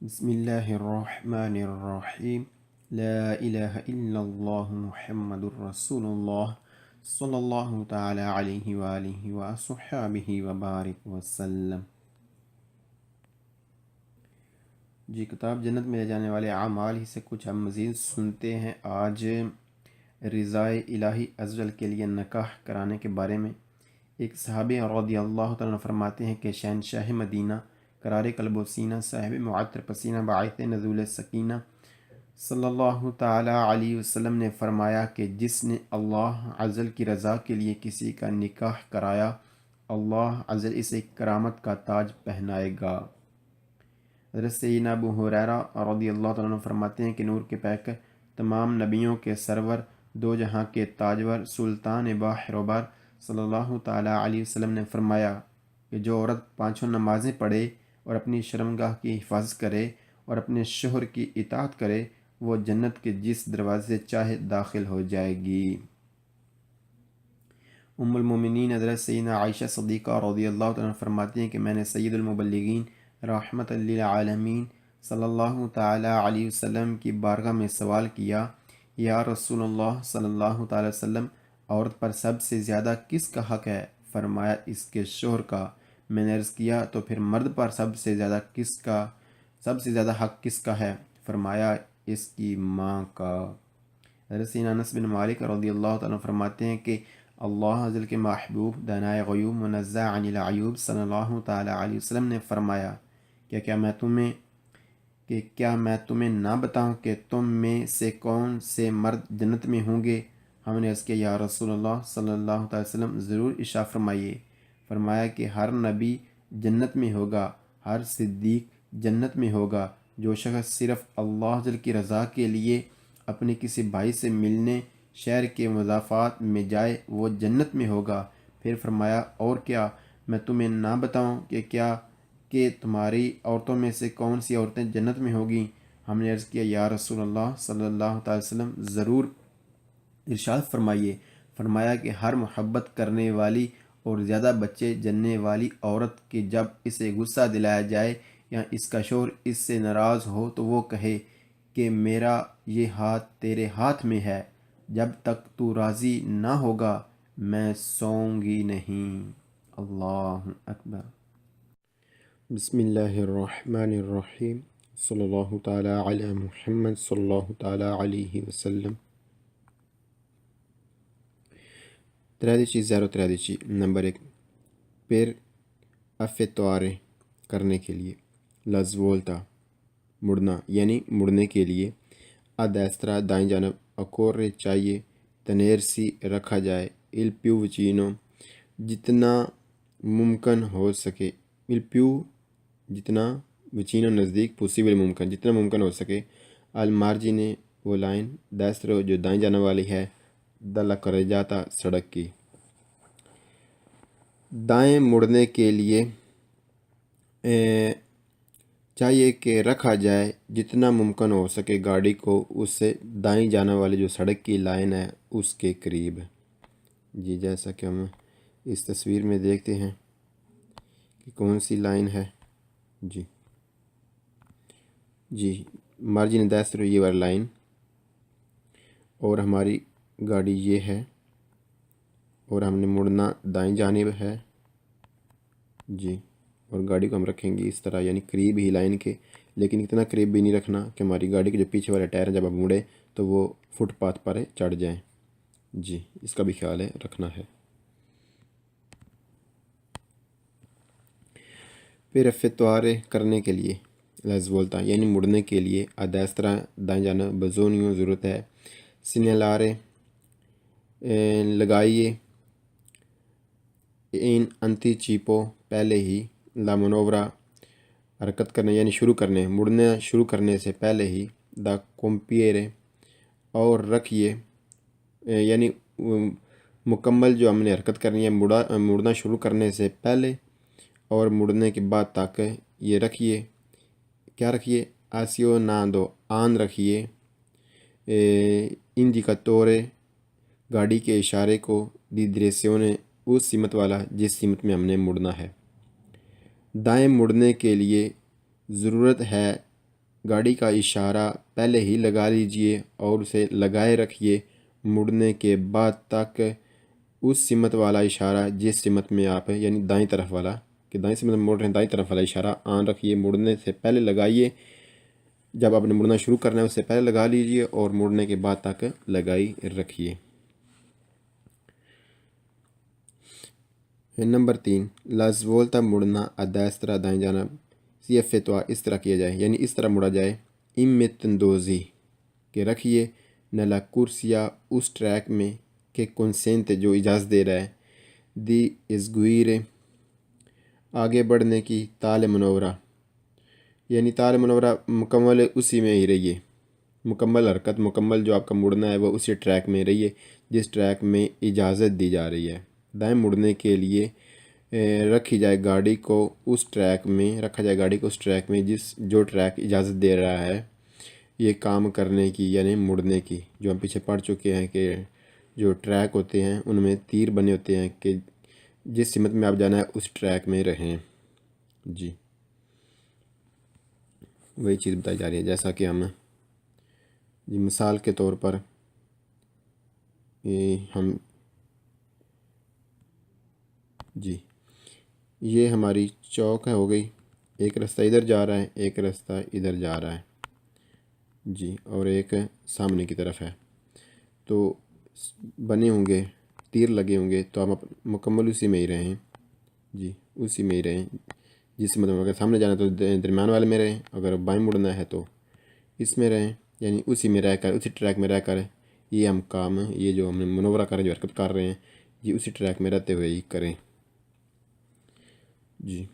बिस्मिल्लाहिर्रहमानिर्रहीम। ला इलाहा इल्लल्लाहु मुहम्मदुर रसूलुल्लाह सल्लल्लाहु तआला अलैहि व आलिहि व अस्हाबिहि व बारिक वसल्लम। जी, किताब जन्नत में ले जाने वाले आमाल ही से कुछ हम मज़ीद सुनते हैं। आज रिज़ाए इलाही अज़्ज़ल के लिए निकाह कराने के बारे में एक सहाबी रज़ियल्लाहु तआला अन्हु फरमाते हैं कि शहंशाह मदीना करार क़ल्ब व सीना साहिब मुअत्तर पसीना बाइथ नज़ूल सकीना सल्लल्लाहु ताला अलैहि वसल्लम ने फरमाया कि जिसने अल्लाह अज़्ज़ल की रज़ा के लिए किसी का निकाह कराया, अल्लाह अज़्ज़ल इसे करामत का ताज पहनाएगा। हज़रत सैयदना अबू हुरैरा रज़ियल्लाहु तआला अन्हु फरमाते हैं कि नूर के पैकर तमाम नबियों के सरवर दो जहां के ताजवर सुल्तान बाहरबार सल्लल्लाहु ताला अलैहि वसल्लम ने फरमाया कि जो औरत पाँचों नमाज़ें पढ़े और अपनी शर्मगाह की हिफाजत करे और अपने शोहर की इताअत करे, वो जन्नत के जिस दरवाज़े से चाहे दाखिल हो जाएगी। उम्मुल मोमिनीन हज़रत सैयदना आयशा सिद्दीक़ा रज़ियल्लाहु तआला फरमाती हैं कि मैंने सय्यदुल मुबल्लिगीन रहमतल लिल आलमीन सल्लल्लाहु ताला अलैहि वसल्लम की बारगाह में सवाल किया, या रसूलुल्लाह सल्लल्लाहु ताला वसल्लम, औरत पर सबसे ज़्यादा किसका हक़ है? फरमाया, इसके शोहर का। मैंने अर्ज़ किया, तो फिर मर्द पर सबसे ज़्यादा हक़ किसका है? फरमाया, इसकी माँ का। हज़रत सैयदना अनस बिन मालिक रज़ियल्लाहु ताला फरमाते हैं कि अल्लाह अज़्ज़ल के महबूब दानाए ग़यूब मुनज़्ज़ह अनिल अयूब सल्लल्लाहु ताला अलैहि वसल्लम ने फरमाया, क्या मैं तुम्हें ना बताऊं कि तुम में से कौन से मर्द जन्नत में होंगे? हमने अर्ज़ किया, या रसूलल्लाह सल्लल्लाहु अलैहि वसल्लम, ज़रूर इरशाद फरमाइए। फरमाया कि हर नबी जन्नत में होगा, हर सिद्दीक जन्नत में होगा, जो शख्स सिर्फ़ अल्लाह अज़्ज़ल की रज़ा के लिए अपने किसी भाई से मिलने शहर के मुज़ाफ़ात में जाए, वो जन्नत में होगा। फिर फरमाया, और क्या मैं तुम्हें ना बताऊं कि तुम्हारी औरतों में से कौन सी औरतें जन्नत में होगी? हमने अर्ज़ किया, या रसूलल्लाह सल्लल्लाहु अलैहि वसल्लम, ज़रूर इरशाद फरमाइए। फरमाया कि हर मोहब्बत करने वाली और ज़्यादा बच्चे जन्ने वाली औरत की जब इसे गुस्सा दिलाया जाए या इसका शोहर इससे नाराज़ हो तो वो कहे कि मेरा ये हाथ तेरे हाथ में है, जब तक तू राज़ी ना होगा मैं सोऊंगी नहीं। अल्लाह अकबर। बिस्मिल्लाहिर्रहमानिर्रहीम। सल्लल्लाहु ताला अला मुहम्मद सल्लल्लाहु ताला अलैहि वसल्लम। 13 नंबर 1 per effettuare करने के लिए la svolta मुड़ना यानी मुड़ने के लिए a destra दाईं जानब occorre चाहिए tenersi रखा जाए il più vicino जितना मुमकिन हो सके il più जितना vicino नज़दीक possibile मुमकिन जितना मुमकिन हो सके al margine वो लाइन destro जो दाईं जानब वाली है दला करे जाता सड़क की। दाएं मुड़ने के लिए चाहिए कि रखा जाए जितना मुमकिन हो सके गाड़ी को उससे दाईं जाने वाली जो सड़क की लाइन है उसके करीब। जी, जैसा कि हम इस तस्वीर में देखते हैं कि कौन सी लाइन है। जी मार्जिन दस्तरो ये वाली लाइन और हमारी गाड़ी ये है और हमने मुड़ना दाईं जानिब है। जी, और गाड़ी को हम रखेंगे इस तरह यानी करीब ही लाइन के, लेकिन इतना करीब भी नहीं रखना कि हमारी गाड़ी के जो पीछे वाले टायर जब आप मुड़े तो वो फुटपाथ पर चढ़ जाएं। जी, इसका भी ख्याल है रखना है। फिर effettuare करने के लिए लफ्ज़ बोलता यानी मुड़ने के लिए a destra दाएं जाना बजोनियो ज़रूरत है segnalare लगाइए इन anticipo पहले ही la manovra हरकत करने यानी शुरू करने मुड़ना शुरू करने से पहले ही द compiere और रखिए यानी मुकम्मल जो हमने हरकत करनी है मुड़ना शुरू करने से पहले और मुड़ने के बाद तक ये रखिए। क्या रखिए? आसियो ना दो आन रखिए इंडिकेटोरे गाड़ी के इशारे को दी दिरेसियोने उस सीमत वाला जिस सीमत में हमने मुड़ना है। दाएं मुड़ने के लिए ज़रूरत है गाड़ी का इशारा पहले ही लगा लीजिए और उसे लगाए रखिए। मुड़ने के बाद तक उस सिमत वाला इशारा जिस सिमत में आप यानी दाईं तरफ वाला कि दाईं सिमत में मुड़ रहे हैं, दाईं तरफ वाला इशारा ऑन रखिए। मुड़ने से पहले लगाइए। जब आपने मुड़ना शुरू करना है उससे पहले लगा लीजिए और मुड़ने के बाद तक लगाई रखिए। नंबर 3, लाजवोल्ता मुड़ना अदास्तरा दाएं जानब सीएफ इस तरह किया जाए, यानी इस तरह मुड़ा जाए। इम तंदोज़ी के रखिए नला कुर्सिया उस ट्रैक में के कंसेंट जो इजाज़त दे रहा है। दी इज़गुइर आगे बढ़ने की ताल मनोवरा, यानी ताल मनोवरा मुकम्मल उसी में ही रहिए। मुकम्मल हरकत, मुकम्मल जो आपका मुड़ना है वो उसी ट्रैक में रहिए जिस ट्रैक में इजाज़त दी जा रही है। दाएं मुड़ने के लिए रखी जाए गाड़ी को उस ट्रैक में, रखा जाए गाड़ी को उस ट्रैक में जो ट्रैक इजाज़त दे रहा है ये काम करने की, यानी मुड़ने की। जो हम पीछे पढ़ चुके हैं कि जो ट्रैक होते हैं उनमें तीर बने होते हैं कि जिस सिमत में आप जाना है उस ट्रैक में रहें। जी, वही चीज़ बताई जा रही है। जैसा कि हम जी मिसाल के तौर पर हम जी ये हमारी चौक है हो गई। एक रास्ता इधर जा रहा है, एक रास्ता इधर जा रहा है जी, और एक सामने की तरफ है। तो बने होंगे, तीर लगे होंगे, तो हम मुकम्मल उसी में ही रहें जी, उसी में ही रहें। जिस मतलब अगर सामने जाना है तो दरम्यान वाले में रहें, अगर बाएं मुड़ना है तो इसमें रहें, यानी उसी में रहकर, उसी ट्रैक में रहकर ये हम काम, ये जो हमने मनोवरा कर जो हरकत कर रहे हैं ये उसी ट्रैक में रहते हुए ही करें जी।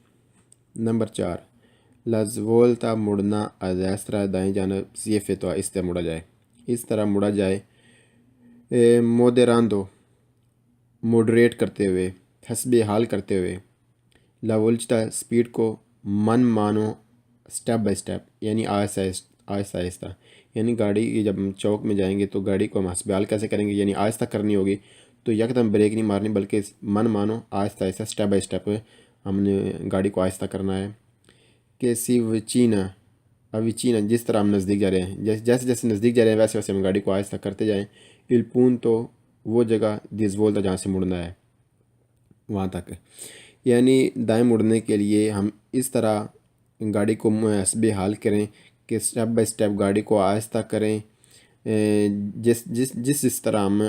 नंबर 4, लज़वोल्ता मुड़ना अज़ैस्त्रा दाएं जानब सीएफ तो इस तरह मुड़ा जाए, इस तरह मुड़ा जाए। मोदेरांदो मॉडरेट करते हुए, हस्बे हाल करते हुए। लावोल्चता स्पीड को मन मानो स्टेप बाय स्टेप, यानी आहिस्ता आहिस्ता आहिस्ता। यानी गाड़ी जब हम चौक में जाएंगे तो गाड़ी को हम हस्बे हाल कैसे करेंगे, यानी आहिस्ता करनी होगी। तो यकदम ब्रेक नहीं मारनी बल्कि मन मानो Aahista Aahista step by step हमने गाड़ी को आहिस्ता करना है। कि सिवचीना अविचीना जिस तरह हम नज़दीक जा रहे हैं, जैसे जैसे नज़दीक जा रहे हैं वैसे वैसे हम गाड़ी को आहिस्ता करते जाएँ। इल्पून तो वो जगह दिसवोल्ता जहाँ से मुड़ना है वहाँ तक, यानी दाएं मुड़ने के लिए हम इस तरह गाड़ी को हस्बे हाल करें कि स्टेप बाय स्टेप गाड़ी को आहिस्ता करें। जिस जिस जिस इस तरह हम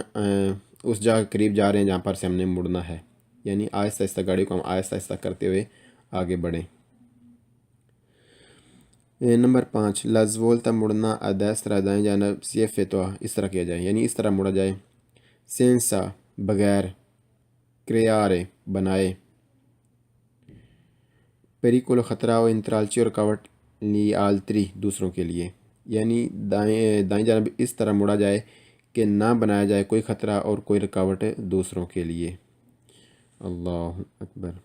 उस जगह के करीब जा रहे हैं जहाँ पर से हमने मुड़ना है, यानी आहिस्ता आहिस्ता गाड़ी को हम आहिस्ता आहिस्ता करते हुए आगे बढ़ें। नंबर 5, लज़वोल्ता मुड़ना अदैस्त्रा दाएं जानब सीएफ तो इस तरह किया जाए, यानी इस तरह मुड़ा जाए। सेंसा बगैर, क्रेयारे बनाए, पेरिकोल ख़तरा व इंतरालची और रुकावट ली आलतरी दूसरों के लिए, यानी दाएं जानब इस तरह मुड़ा जाए कि ना बनाया जाए कोई ख़तरा और कोई रुकावट दूसरों के लिए। अल्लाह अकबर।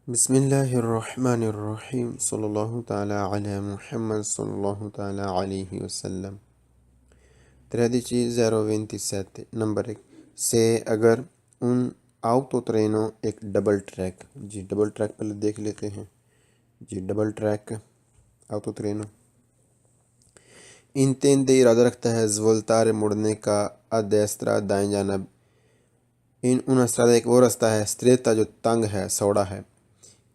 बिस्मिल्लाहिर्रहमानिर्रहीम सल्लल्लाहु ताला अला मुहम्मद सल्लल्लाहु ताला अलैहि वसल्लम। 1327 नंबर 1 से अगर उन autotreno एक डबल ट्रैक जी, डबल ट्रैक पहले देख लेते हैं जी। डबल ट्रैक autotreno इंतेंदे इरादा रखता है ज़वोल्तार मुड़ने का अदेस्त्रा दाएं जानब। इन उन अस्त्रादा एक वो रास्ता है स्त्रेता जो तंग है, सौड़ा है।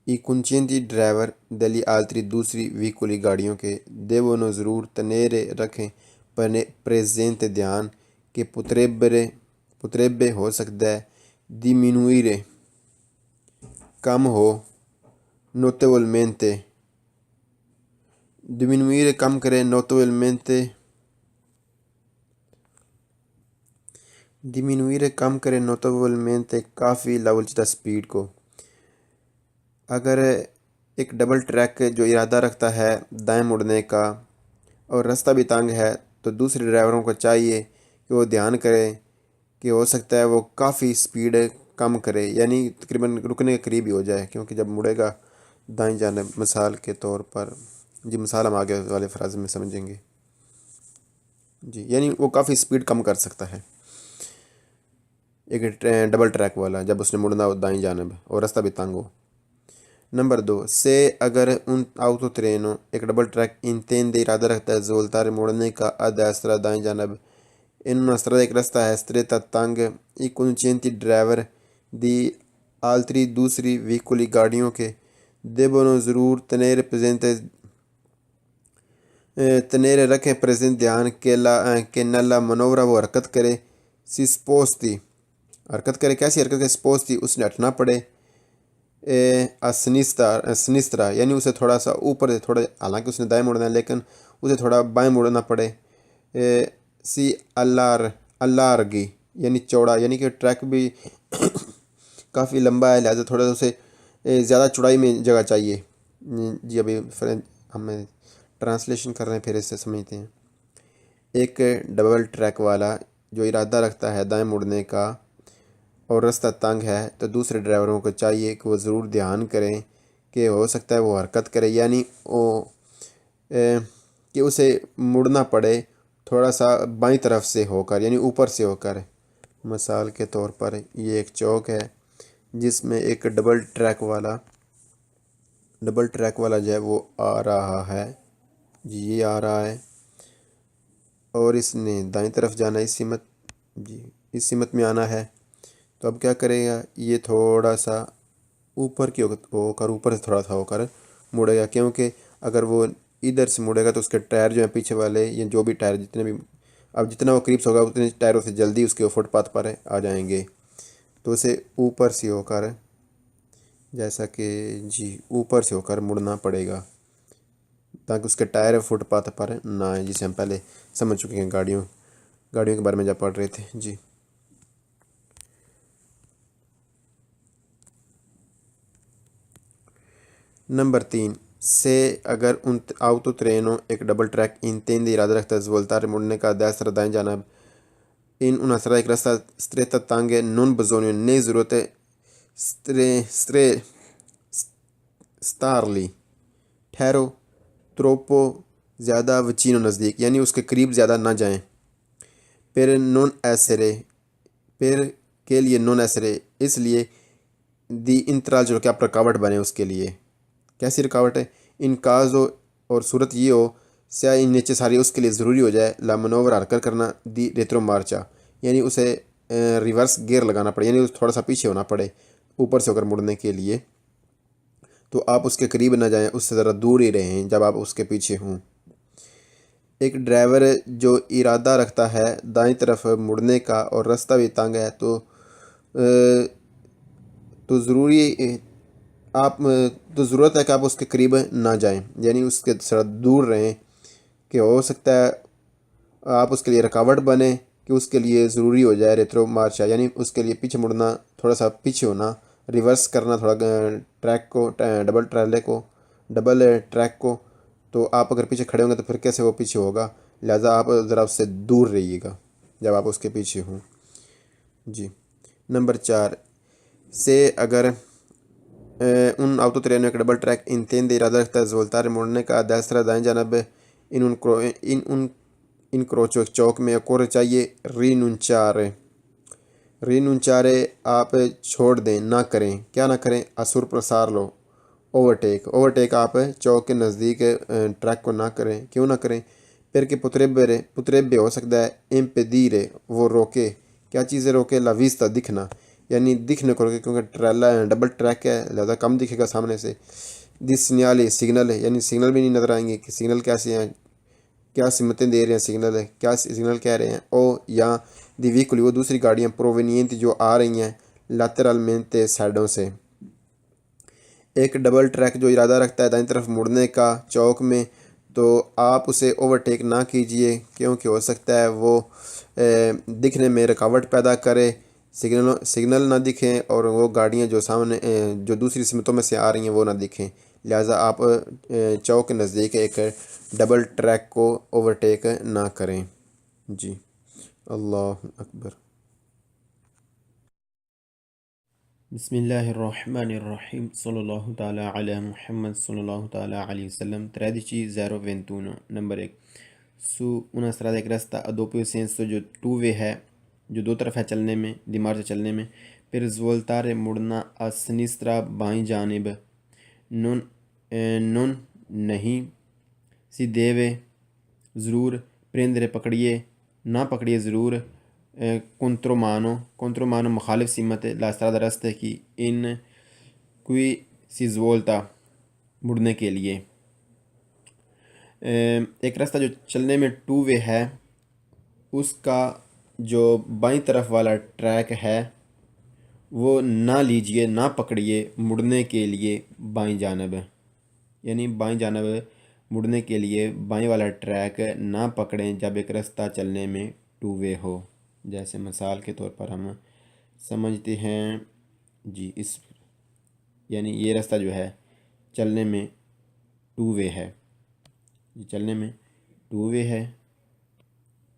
ई कुंचिंती ड्राइवर दली आलतरी दूसरी व्हीकुली गाड़ियों के देवों ज़रूर तनेरे रखें प्रेजेंट ध्यान के पुतरेबे हो सकता है diminuire कम हो notevolmente diminuire कम करें notevolmente diminuire कम करें notevolmente काफ़ी लावलचदा स्पीड को। अगर एक डबल ट्रैक जो इरादा रखता है दाएं मुड़ने का और रास्ता भी तंग है तो दूसरे ड्राइवरों को चाहिए कि वो ध्यान करें कि हो सकता है वो काफ़ी स्पीड कम करे, यानी तकरीबन रुकने के करीब ही हो जाए, क्योंकि जब मुड़ेगा दाएं जानब। मिसाल के तौर पर जी, मिसाल हम आगे वाले फ्राज में समझेंगे जी, यानी वो काफ़ी स्पीड कम कर सकता है एक डबल ट्रैक वाला जब उसने मुड़ना हो दाएं जानब और रास्ता भी तंग हो। नंबर 2 से अगर un autotreno एक डबल ट्रैक intende इरादा रखता है ज़ोलतार मोड़ने का a destra दाएं जानब in una strada एक रास्ता है stretta तंग i conducenti driver the altri दूसरी veicoli गाड़ियों के devono ज़रूर तनेरे रखें प्रेजेंट ध्यान के नला मनोवरा वो हरकत करे सी स्पोस्ती हरकत करे कैसी हरकत करे स्पोस्ती उसने हटना पड़े असनिस्त्रा यानी उसे थोड़ा सा ऊपर से थोड़ा हालांकि उसने दाएं मुड़ना है लेकिन उसे थोड़ा बाएं मुड़ना पड़े सी अल्लारगी यानी चौड़ा यानी कि ट्रैक भी काफ़ी लंबा है लिहाजा थोड़ा सा उसे ज़्यादा चौड़ाई में जगह चाहिए। जी अभी फ्रेंच हमें ट्रांसलेशन कर रहे हैं फिर इससे समझते हैं। एक डबल ट्रैक वाला जो इरादा रखता है दाएं मुड़ने का और रास्ता तंग है तो दूसरे ड्राइवरों को चाहिए कि वो ज़रूर ध्यान करें कि हो सकता है वो हरकत करे यानी वो कि उसे मुड़ना पड़े थोड़ा सा बाईं तरफ से होकर यानी ऊपर से होकर। मिसाल के तौर पर ये एक चौक है जिसमें एक डबल ट्रैक वाला जो है वो आ रहा है। जी ये आ रहा है और इसने दाईं तरफ जाना है इस सीमत में आना है। तो अब क्या करेगा ये थोड़ा सा ऊपर की होकर ऊपर से थोड़ा सा होकर मुड़ेगा क्योंकि अगर वो इधर से मुड़ेगा तो उसके टायर जो है पीछे वाले या जो भी टायर जितने भी अब जितना वो करीब से होगा उतने टायरों से जल्दी उसके फुटपाथ पर आ जाएंगे। तो उसे ऊपर से होकर जैसा कि जी ऊपर से होकर मुड़ना पड़ेगा ताकि उसके टायर फुटपाथ पर ना आए जिसे हम पहले समझ चुके हैं गाड़ियों के बारे में जब पढ़ रहे थे। जी नंबर 3 से अगर उन autotreno एक डबल ट्रैक intende इरादा रखता है svoltare मुड़ने का destra दाएं जानब in una strada एक रास्ता stretta tang non bisogno ने ज़रूरत है स्टारली ठहरो त्रोपो ज़्यादा वचीनो नज़दीक यानी उसके करीब ज़्यादा ना जाएं। फिर नॉन एसरे फिर के लिए नॉन एसरे इसलिए दी इंतराज जो क्या रुकावट बने उसके लिए कैसी रुकावट है इन काज हो और सूरत ये हो स्या इन नीचे सारी उसके लिए ज़रूरी हो जाए ला मनोवर हरकत करना दी रेत्रो मार्चा यानी उसे रिवर्स गियर लगाना पड़े यानी थोड़ा सा पीछे होना पड़े ऊपर से होकर मुड़ने के लिए। तो आप उसके करीब ना जाएं उससे ज़रा दूर ही रहें जब आप उसके पीछे हों। एक ड्राइवर जो इरादा रखता है दाईं तरफ मुड़ने का और रास्ता भी तंग है तो ज़रूरी आप तो ज़रूरत है कि आप उसके करीब ना जाएं यानी उसके थोड़ा दूर रहें कि हो सकता है आप उसके लिए रुकावट बने कि उसके लिए ज़रूरी हो जाए रेत्रो मार्चा यानी उसके लिए पीछे मुड़ना थोड़ा सा पीछे होना रिवर्स करना थोड़ा ट्रैक को डबल ट्रैक को। तो आप अगर पीछे खड़े होंगे तो फिर कैसे वो पीछे होगा लिहाजा आप ज़रा उससे दूर रहिएगा जब आप उसके पीछे हों। जी नंबर 4 से अगर उन autotreno एक डबल ट्रैक intende इरादा रखता है svoltare मुड़ने का destra दाएं जानब इन क्रोचो एक चौक में और चाहिए रिनुंचारे आप छोड़ दें ना करें क्या ना करें असुर प्रसार लो ओवरटेक आप चौक के नज़दीक ट्रैक को ना करें क्यों ना करें फिर के पुतरेबे हो सकता है इम्पेदीरे वो रोके क्या चीज़ें रोके लाविस्ता दिखना यानी दिखने को रोके क्योंकि ट्रेला डबल ट्रैक है ज़्यादा कम दिखेगा सामने से। दिस सिग्नल है यानी सिग्नल भी नहीं नज़र आएंगे कि सिग्नल कैसे हैं क्या सिमतें दे रहे हैं सिग्नल है क्या सिग्नल कह रहे हैं ओ या दी व्हीकल वो दूसरी गाड़ियाँ प्रोवेनियंट जो आ रही हैं लैटरलमेंट साइडों से। एक डबल ट्रैक जो इरादा रखता है दाईं तरफ मुड़ने का चौक में तो आप उसे ओवरटेक ना कीजिए क्योंकि हो सकता है वो दिखने में रुकावट पैदा करे सिग्नल ना दिखें और वो गाड़ियाँ जो सामने जो दूसरी सिमतों में से आ रही हैं वो ना दिखें लिहाजा आप चौक के नज़दीक एक डबल ट्रैक को ओवरटेक ना करें। जी अल्लाह अकबर। बिस्मिल्लाहिर्रहमानिर्रहीम सल्लल्लाहु ताला अला मुहम्मद सल्लल्लाहु ताला अलैहि वसल्लम 13:021 नंबर 1 su una strada एक रास्ता a doppio senso जो टू वे है जो दो तरफ है चलने में दीमार से चलने में। फिर ज़ोल्तारे मुड़ना a sinistra बाईं जानिब नुन नुन नहीं, सीधे वे ज़रूर, प्रेंदरे पकड़िए ना पकड़िए ज़रूर, कुंत्रो मानो मुखालिफ सीमत लास्ताद रस्ते की, इन कोई सी ज़वोलता मुड़ने के लिए। एक रास्ता जो चलने में टू वे है, उसका जो बाईं तरफ वाला ट्रैक है वो ना लीजिए, ना पकड़िए मुड़ने के लिए बाईं जानब, यानी बाईं जानब मुड़ने के लिए बाईं वाला ट्रैक ना पकड़ें जब एक रास्ता चलने में टू वे हो। जैसे मिसाल के तौर पर हम समझते हैं जी, इस यानी ये रास्ता जो है चलने में टू वे है, ये चलने में टू वे है,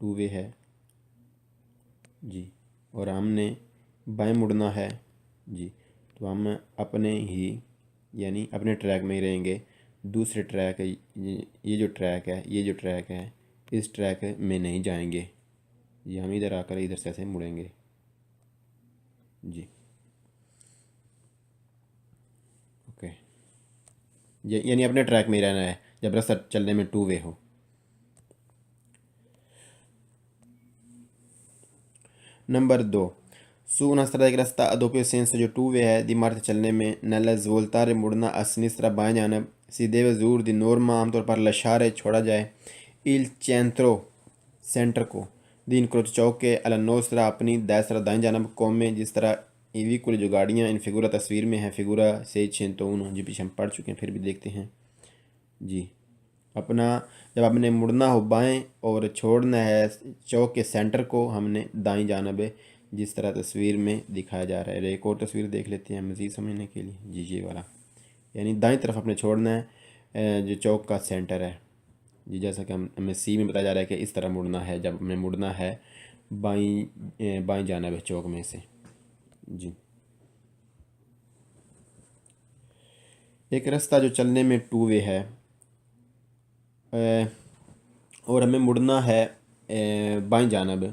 टू वे है जी, और हमने बाएं मुड़ना है जी, तो हम अपने ही यानी अपने ट्रैक में ही रहेंगे। दूसरे ट्रैक ये जो ट्रैक है, ये जो ट्रैक है, इस ट्रैक में नहीं जाएंगे, ये हम इधर आकर इधर से ऐसे मुड़ेंगे जी। ओके, यानी अपने ट्रैक में ही रहना है जब रास्ता चलने में टू वे हो। Number 2, su una strada che sta a doppio senso जो टू वे है दी मार्च चलने में नला ज़वोल्तारे मुड़ना a sinistra बाएं जानब si deve ज़रूर दी नॉर्मा आमतौर पर लशारे छोड़ा जाए il centro सेंटर को दी इनक्रोच चौके अला नोस्त्रा अपनी दायसरा दाएं जानब कौमे जिस तरह ईवी कुल जो गाड़ियाँ इन फिगूरा तस्वीर में है, फिगूरा से 601 जी पीछे हम पढ़ चुके हैं, फिर भी देखते हैं जी। अपना जब आपने मुड़ना हो बाएं और छोड़ना है चौक के सेंटर को, हमने दाईं जानब जिस तरह तस्वीर में दिखाया जा रहा है। एक और तस्वीर देख लेते हैं मज़ीद समझने के लिए जी, ये वाला यानी दाईं तरफ अपने छोड़ना है जो चौक का सेंटर है जी। जैसा कि हमें सी में बताया जा रहा है कि इस तरह मुड़ना है जब हमें मुड़ना है बाईं जानब है चौक में से जी। एक रास्ता जो चलने में टू वे है और हमें मुड़ना है बाईं जानब,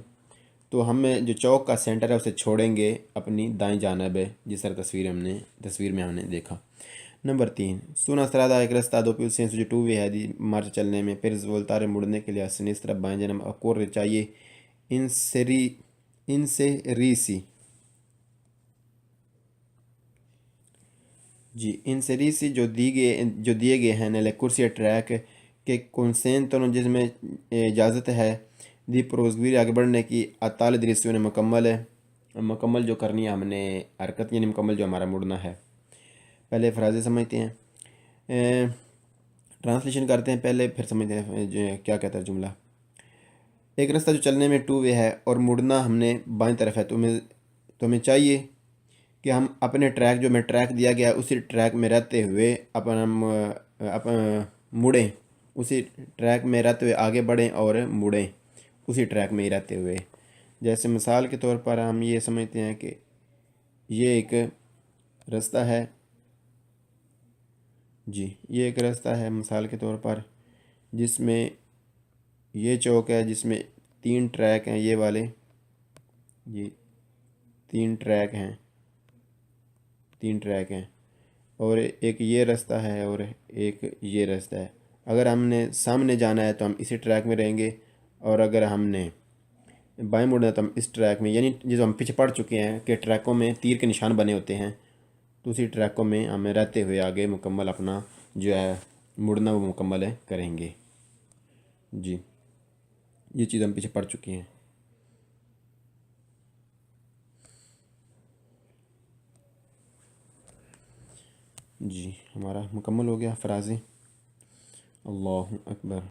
तो हमें जो चौक का सेंटर है उसे छोड़ेंगे अपनी दाईं जानब जिस तरह तस्वीर में हमने देखा। नंबर 3, सुना सरादा एक रास्ता दो पिल से जो टू वे है दी मार्च चलने में फिर वोल्तारे मुड़ने के लिए इस तरफ बाएं जानब अकोर चाहिए इनसे रीसी जी, इंसरीसी जो दिए गए हैं नले कुर्सी ट्रैक के कौनसेन तो जिसमें इजाज़त है दी प्रोजगीर आगे बढ़ने की अताल दृश्यों ने मुकम्मल जो करनी है हमने हरकत यानी मुकम्मल जो हमारा मुड़ना है। पहले फ्राज़े समझते हैं, ट्रांसलेशन करते हैं पहले, फिर समझते हैं जो क्या कहता है जुमला। एक रास्ता जो चलने में टू वे है और मुड़ना हमने बाईं तरफ है, तो हमें चाहिए कि हम अपने ट्रैक जो हमें ट्रैक दिया गया है उसी ट्रैक में रहते हुए मुड़ें, उसी ट्रैक में रहते हुए आगे बढ़ें और मुड़ें उसी ट्रैक में ही रहते हुए। जैसे मिसाल के तौर पर हम ये समझते हैं कि ये एक रास्ता है जी, ये एक रास्ता है मिसाल के तौर पर जिसमें ये चौक है जिसमें 3 ट्रैक हैं, ये वाले ये 3 ट्रैक हैं, 3 ट्रैक हैं और एक ये रास्ता है और एक ये रास्ता है। अगर हमने सामने जाना है तो हम इसी ट्रैक में रहेंगे और अगर हमने बाएं मुड़ना है तो हम इस ट्रैक में, यानी जो हम पीछे पढ़ चुके हैं कि ट्रैकों में तीर के निशान बने होते हैं, तो उसी ट्रैकों में हमें रहते हुए आगे मुकम्मल अपना जो है मुड़ना वो मुकम्मल करेंगे जी। ये चीज़ हम पीछे पढ़ चुके हैं जी। हमारा मुकम्मल हो गया फ्राज़े। अल्लाहु अकबर।